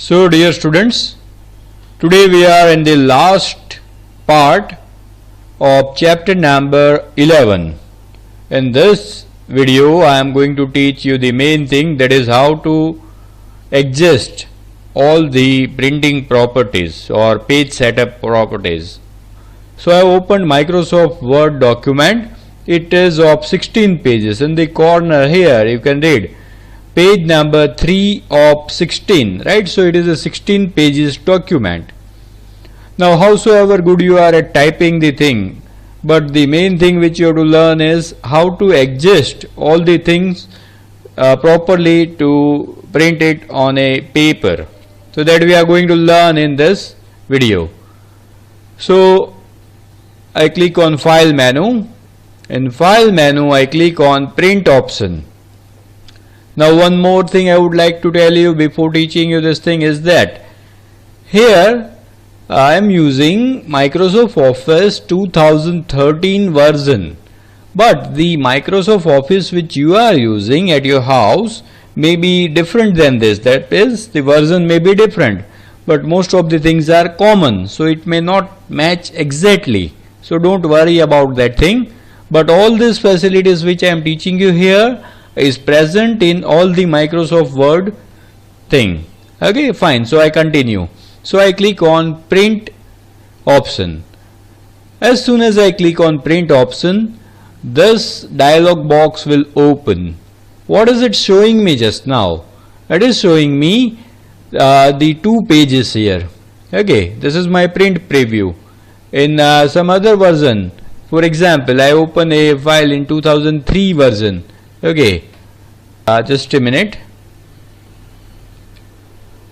So dear students, today we are in the last part of chapter number 11. In this video I am going to teach you the main thing, that is how to adjust all the printing properties or page setup properties. So I have opened Microsoft Word document. It is of 16 pages. In the corner here you can read page number 3 of 16, right? So it is a 16 pages document. Now howsoever good you are at typing the thing, but the main thing which you have to learn is how to adjust all the things properly to print it on a paper. So that we are going to learn in this video. So I click on file menu. In file menu I click on print option. Now one more thing I would like to tell you before teaching you this thing is that here I am using Microsoft Office 2013 version, but the Microsoft Office which you are using at your house may be different than this. That is, the version may be different, but most of the things are common, so it may not match exactly. So don't worry about that thing. But all these facilities which I am teaching you here is present in all the Microsoft Word thing. Okay, fine. So I continue. So I click on print option. As soon as I click on print option, this dialog box will open. What is it showing me just now? It is showing me the 2 pages here. Okay, this is my print preview. In some other version, for example, I open a file in 2003 version. Okay, just a minute.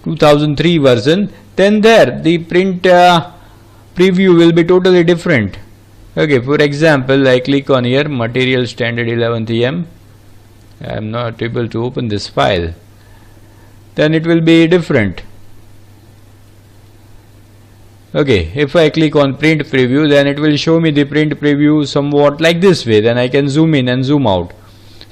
2003 version. Then there the print preview will be totally different. Okay, for example, I click on here Material Standard 11th EM. I am not able to open this file. Then it will be different. Okay, if I click on print preview, then it will show me the print preview somewhat like this way. Then I can zoom in and zoom out.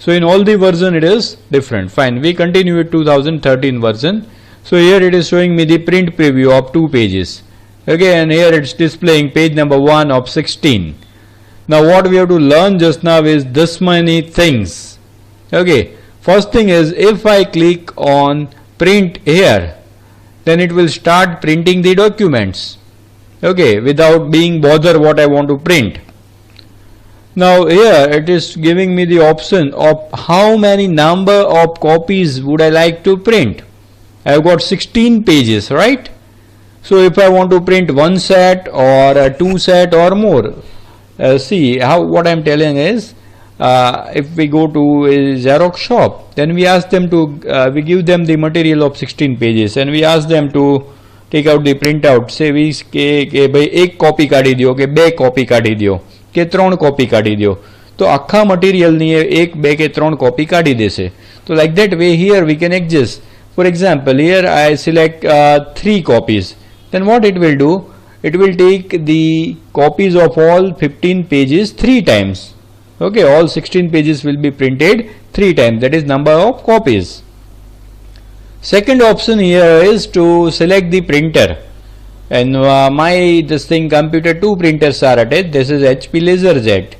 So in all the version it is different. Fine, we continue with 2013 version. So here it is showing me the print preview of 2 pages. Okay, and here it's displaying page number 1 of 16. Now what we have to learn just now is this many things. Okay, first thing is, if I click on print here, then it will start printing the documents. Okay, without being bothered what I want to print. Now here it is giving me the option of how many number of copies would I like to print. I have got 16 pages, right? So if I want to print 1 set or 2 set or more, see how what I am telling is, if we go to a Xerox shop, then we ask them to, we give them the material of 16 pages and we ask them to take out the printout. Say we કે ભાઈ 1 copy કાઢી દો કે 2 copy કાઢી દો કે 3 copy કાઢી દો, તો આખા મટીરિયલની 1, 2 કે 3 copy કાઢી દેશે. So like that way here we can adjust. For example, here I select 3 copies. Then what it will do? It will take the copies of all 15 pages 3 times. Okay, all 16 pages will be printed 3 times. That is number of copies. Second option here is to select the printer. And this thing computer 2 printers are attached. This is HP LaserJet.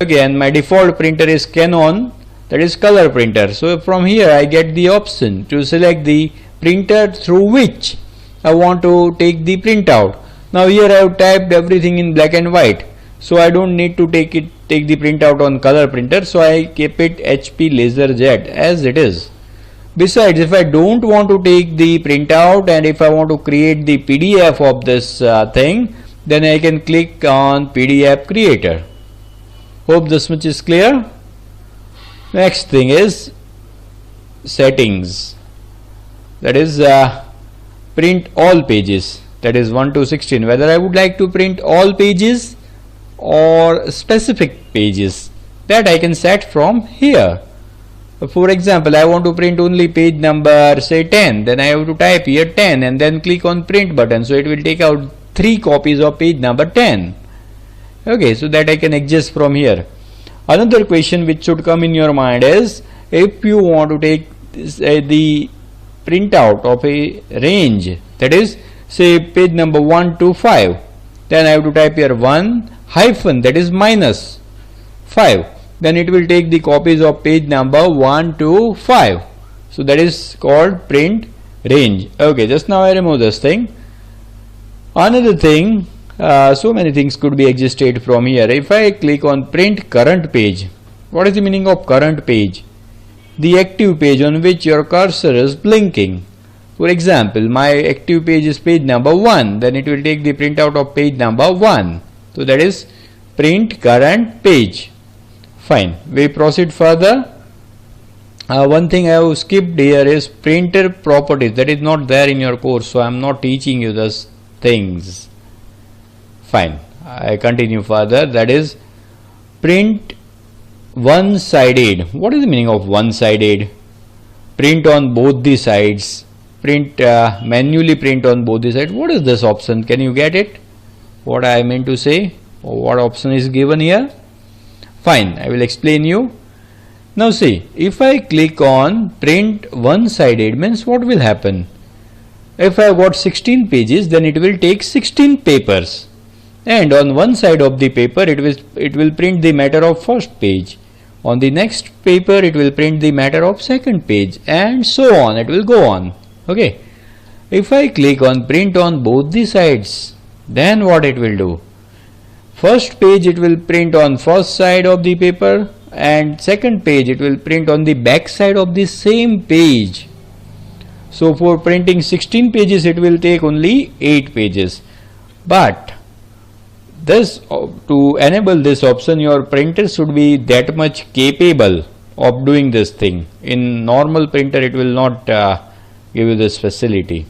Okay, and my default printer is Canon, that is color printer. So from here I get the option to select the printer through which I want to take the printout. Now here I have typed everything in black and white, so I don't need to take the printout on color printer, so I keep it HP LaserJet as it is. Besides, if I don't want to take the printout and if I want to create the PDF of this thing, then I can click on PDF creator. Hope this much is clear. Next thing is settings, that is print all pages, that is 1 to 16, whether I would like to print all pages or specific pages, that I can set from here. For example, I want to print only page number say 10, then I have to type here 10 and then click on print button, so it will take out 3 copies of page number 10. Okay, so that I can adjust from here. Another question which should come in your mind is, if you want to take the printout of a range, that is say page number 1 to 5, then I have to type here 1 hyphen, that is minus 5, then it will take the copies of page number 1 to 5. So that is called print range. Okay, just now I remove this thing. Another thing, so many things could be existed from here. If I click on print current page, what is the meaning of current page? The active page on which your cursor is blinking. For example, my active page is page number 1, then it will take the printout of page number 1. So that is print current page. Fine, we proceed further. One thing I have skipped here is printer properties. That is not there in your course, so I am not teaching you those things. Fine, I continue further. That is print one-sided. What is the meaning of one-sided? Print on both the sides. Print manually print on both the sides. What is this option? Can you get it? What I meant to say? Or what option is given here? Fine, I will explain you. Now see, if I click on print one-sided, means what will happen? If I have got 16 pages, then it will take 16 papers, and on one side of the paper it will print the matter of first page, on the next paper it will print the matter of second page, and so on, it will go on. Okay, if I click on print on both the sides, then what it will do? First page it will print on first side of the paper, and second page it will print on the back side of the same page. So for printing 16 pages it will take only 8 pages. But this, to enable this option, your printer should be that much capable of doing this thing. In normal printer it will not give you this facility.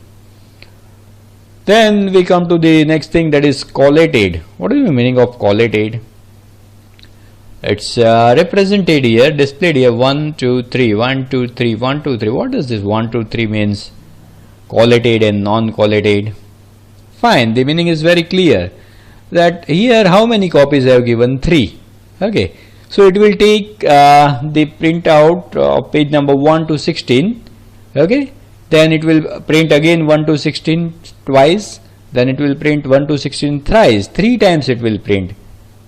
Then we come to the next thing, that is collated. What is the meaning of collated? It's represented here, displayed here 1, 2, 3, 1, 2, 3, 1, 2, 3. What does this 1, 2, 3 means? Collated and non-collated. Fine, the meaning is very clear. That here how many copies I have given? 3. Okay, so it will take the printout of page number 1 to 16. Okay, then it will print again 1 to 16 twice, then it will print 1 to 16 thrice, 3 times it will print.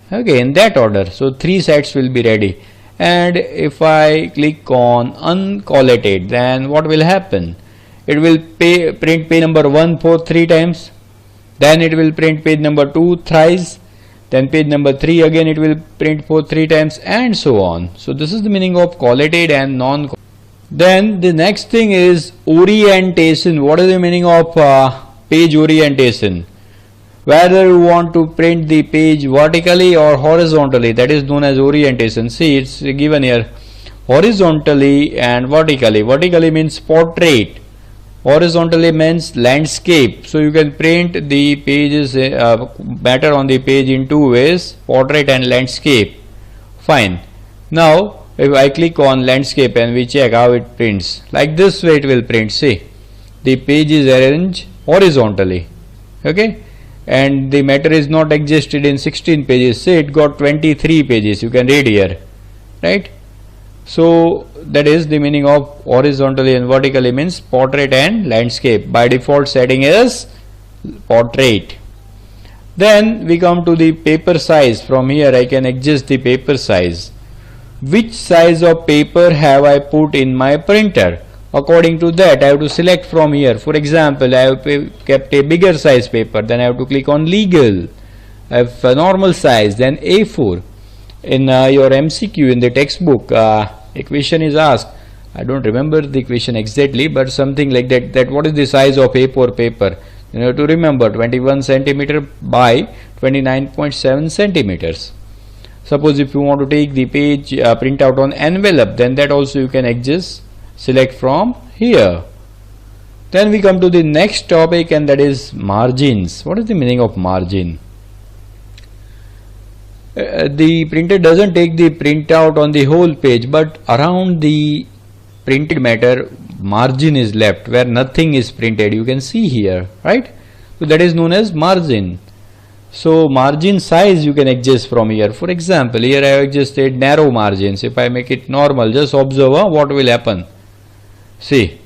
Okay, in that order. So 3 sets will be ready. And if I click on uncollated, then what will happen? It will print page number 1 for 3 times, then it will print page number 2 thrice, then page number 3 again it will print for 3 times, and so on. So this is the meaning of collated and non-collated. Then the next thing is orientation. What is the meaning of page orientation? Whether you want to print the page vertically or horizontally, that is known as orientation. See, it's given here horizontally and vertically. Vertically means portrait, horizontally means landscape. So you can print the pages matter on the page in 2 ways, portrait and landscape. Fine. Now if I click on landscape and we check how it prints, like this way it will print. See, the page is arranged horizontally. Okay, and the matter is not existed in 16 pages. Say it got 23 pages, you can read here, right? So that is the meaning of horizontally and vertically, means portrait and landscape. By default setting is portrait. Then we come to the paper size. From here I can adjust the paper size. Which size of paper have I put in my printer? According to that I have to select from here. For example, I have kept a bigger size paper, then I have to click on legal. I have a normal size, then A4. In your MCQ in the textbook, a question is asked. I don't remember the question exactly, but something like that, that what is the size of A4 paper? You have to remember 21 centimeter by 29.7 centimeters. Suppose if you want to take the page printout on envelope, then that also you can adjust, select from here. Then we come to the next topic, and that is margins. What is the meaning of margin? The printer doesn't take the printout on the whole page, but around the printed matter margin is left where nothing is printed. You can see here, right? So that is known as margin. So margin size you can adjust from here. For example, here I have adjusted narrow margins. If I make it normal, just observe what will happen. See,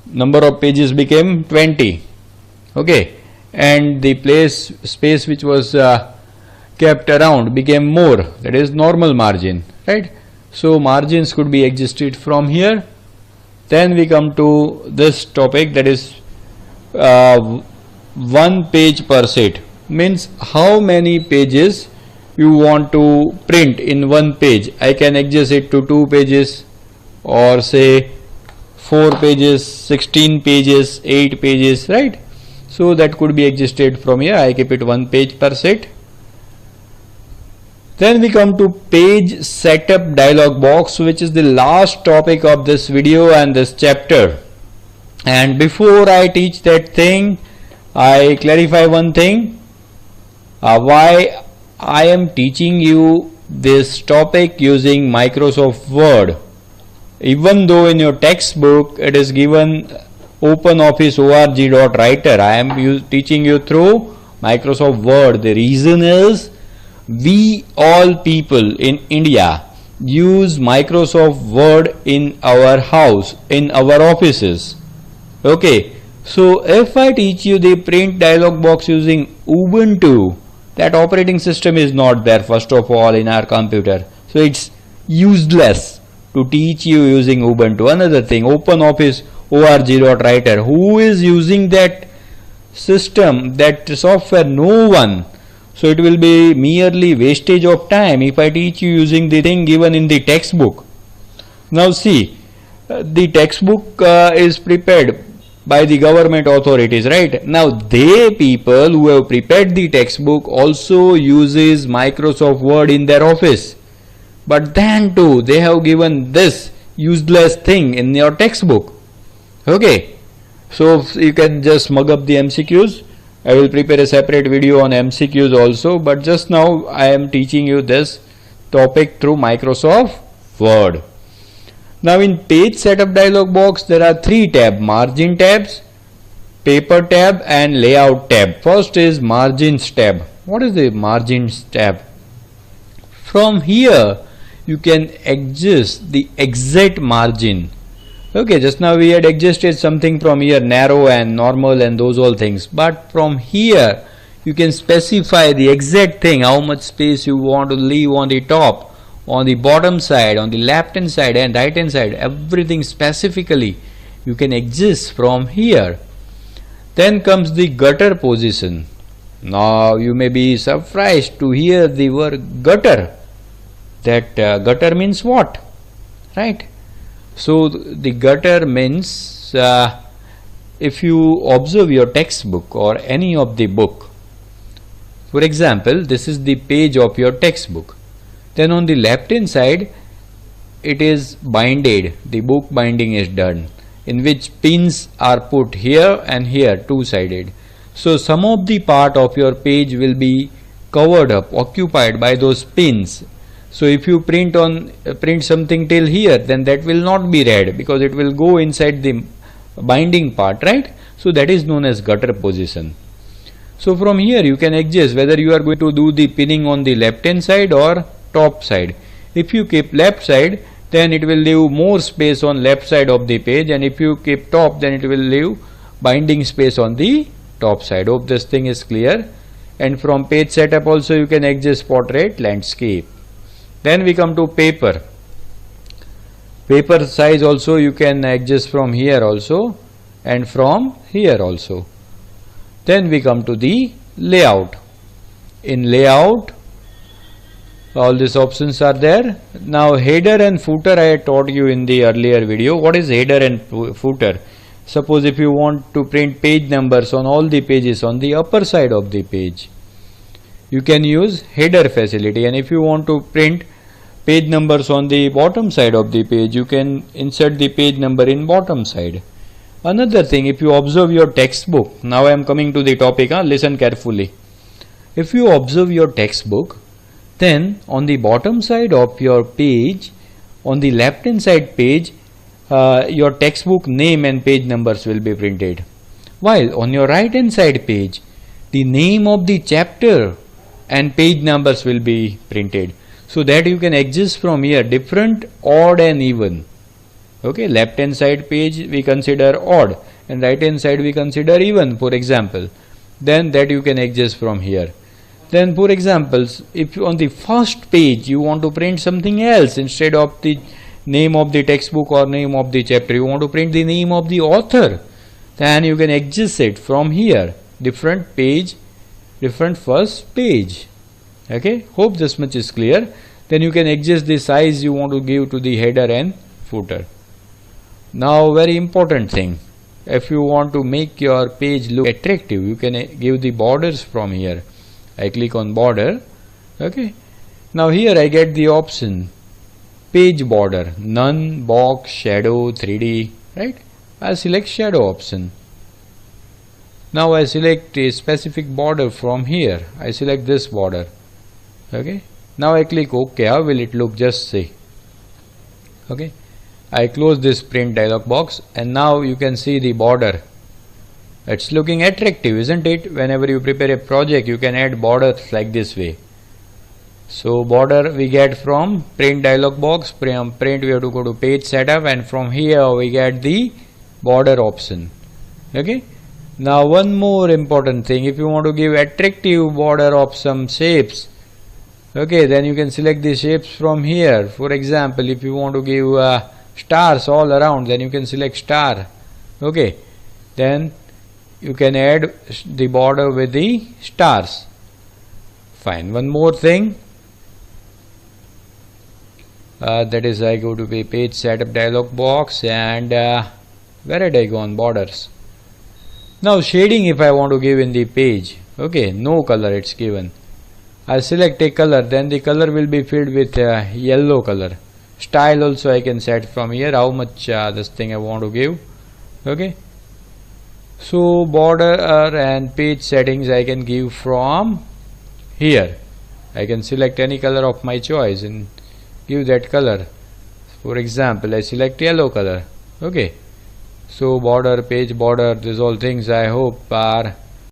number of pages became 20. Okay, and the space which was kept around became more, that is normal margin, right? So margins could be adjusted from here. Then we come to this topic, that is 1 page per set, means how many pages you want to print in one page. I can adjust it to 2 pages, or say 4 pages, 16 pages, 8 pages, right? So that could be adjusted from here. I keep it 1 page per set. Then we come to page setup dialog box, which is the last topic of this video and this chapter. And before I teach that thing, I clarify one thing, why I am teaching you this topic using Microsoft Word. Even though in your textbook it is given OpenOffice.org.writer, I am teaching you through Microsoft Word. The reason is, we all people in India use Microsoft Word in our house, in our offices. Okay, so if I teach you the print dialog box using Ubuntu, that operating system is not there first of all in our computer, so it's useless to teach you using Ubuntu. Another thing, OpenOffice.org.writer, who is using that system, that software? No one. So it will be merely wastage of time if I teach you using the thing given in the textbook. Now see, the textbook is prepared by the government authorities, right? Now they people who have prepared the textbook also uses Microsoft Word in their office, but then too they have given this useless thing in your textbook. Okay, so you can just mug up the MCQs. I will prepare a separate video on MCQs also, but just now I am teaching you this topic through Microsoft Word. Now in page setup dialog box there are 3 tabs: margin tabs, paper tab and layout tab. First is margins tab. What is the margins tab? From here you can adjust the exact margin. Okay, just now we had adjusted something from here, narrow and normal and those all things, but from here you can specify the exact thing, how much space you want to leave on the top, on the bottom side, on the left hand side and right hand side, everything specifically you can adjust from here. Then comes the gutter position. Now you may be surprised to hear the word gutter. That gutter means what, right? So the gutter means, if you observe your textbook or any of the book, for example, this is the page of your textbook, then on the left hand side it is binded, the book binding is done, in which pins are put here and here, two-sided. So some of the part of your page will be covered up, occupied by those pins. So if you print something till here, then that will not be read because it will go inside the binding part, right? So that is known as gutter position. So from here you can adjust whether you are going to do the pinning on the left hand side or top side. If you keep left side, then it will leave more space on left side of the page, and if you keep top, then it will leave binding space on the top side. Hope this thing is clear. And from page setup also you can adjust portrait, landscape. Then we come to paper. Paper size also you can adjust from here also and from here also. Then we come to the layout. In layout, all these options are there. Now header and footer I had taught you in the earlier video. What is header and footer? Suppose if you want to print page numbers on all the pages on the upper side of the page, you can use header facility, and if you want to print page numbers on the bottom side of the page, you can insert the page number in bottom side. Another thing, if you observe your textbook, now I am coming to the topic, listen carefully. If you observe your textbook, then on the bottom side of your page, on the left hand side page, your textbook name and page numbers will be printed, while on your right hand side page the name of the chapter and page numbers will be printed, so that you can adjust from here different, odd and even. Okay, left hand side page we consider odd and right hand side we consider even, for example. Then that you can adjust from here. Then for examples, if on the first page you want to print something else instead of the name of the textbook or name of the chapter, you want to print the name of the author, then you can adjust it from here, different page, different first page. Okay, hope this much is clear. Then you can adjust the size you want to give to the header and footer. Now very important thing, if you want to make your page look attractive, you can give the borders from here. I click on border. Okay, now here I get the option page border, none, box, shadow, 3D, right? I select shadow option. Now I select a specific border from here. I select this border. Okay, now I click OK. How will it look? Just see. Okay, I close this print dialog box and now you can see the border. It's looking attractive, isn't it? Whenever you prepare a project, you can add borders like this way. So border we get from print dialog box. From print we have to go to page setup, and from here we get the border option. Okay. Now one more important thing, if you want to give attractive border of some shapes, okay, then you can select the shapes from here. For example, if you want to give stars all around, then you can select star. Okay, then you can add the border with the stars. Fine. One more thing, that is I go to the page setup dialog box, and where did I go on borders? Now shading, if I want to give in the page, okay, no color it's given. I select a color, then the color will be filled with yellow color. Style also I can set from here, how much this thing I want to give. Okay, so border and page settings I can give from here. I can select any color of my choice and give that color. For example, I select yellow color. Okay, so border, page border, these all things I hope are